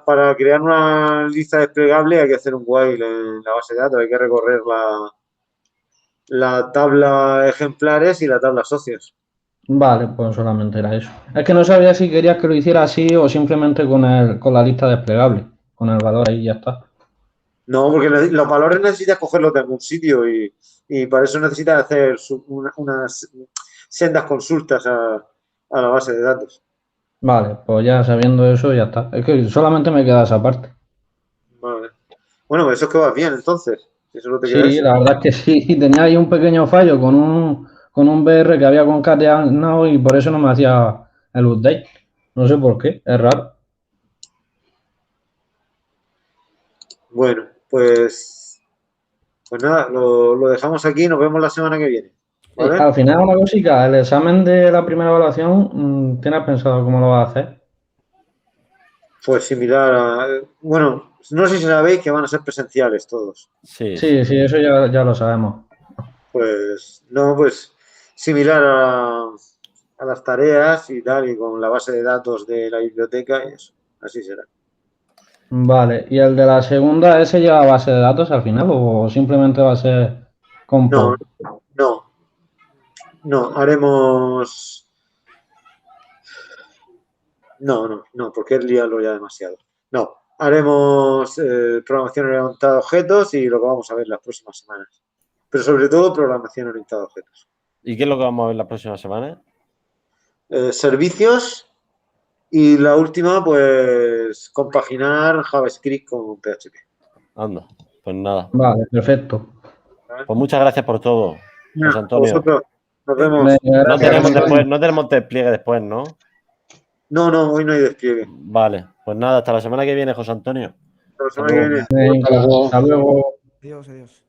Para crear una lista desplegable hay que hacer un while en la base de datos. Hay que recorrer la tabla ejemplares y la tabla socios. Vale, pues solamente era eso. Es que no sabía si querías que lo hiciera así o simplemente con la lista desplegable. Con el valor ahí ya está. No, porque los valores necesitas cogerlos de algún sitio y para eso necesitas hacer unas sendas consultas a la base de datos. Vale, pues ya sabiendo eso ya está. Es que solamente me queda esa parte. Vale. Bueno, pues eso es que vas bien entonces. Si solo te queda Sí, eso. la verdad es que sí. Tenía ahí un pequeño fallo con un BR que había concatenado y por eso no me hacía el update. No sé por qué, es raro. Bueno, pues nada, lo dejamos aquí. Nos vemos la semana que viene. ¿Vale? Al final, una cosita, el examen de la primera evaluación, ¿tienes pensado cómo lo vas a hacer? Pues similar a... Bueno, no sé si sabéis que van a ser presenciales todos. Sí, Sí, eso ya lo sabemos. Pues no, pues similar a las tareas y tal, y con la base de datos de la biblioteca y eso. Así será. Vale, ¿y el de la segunda, ese lleva base de datos al final o simplemente va a ser No, compo? no, haremos... No, porque es liarlo ya demasiado. No, haremos programación orientada a objetos y lo que vamos a ver las próximas semanas. Pero sobre todo programación orientada a objetos. ¿Y qué es lo que vamos a ver la próxima semana? Servicios y la última, pues compaginar JavaScript con PHP. Anda, pues nada. Vale, perfecto. Pues muchas gracias por todo, José A Antonio. vosotros, nos vemos. Venga, No gracias. no tenemos despliegue después, ¿no? No, hoy no hay despliegue. Vale, pues nada, hasta la semana que viene, José Antonio. Hasta la Hasta semana que luego. viene. Venga, hasta luego. Adiós, adiós.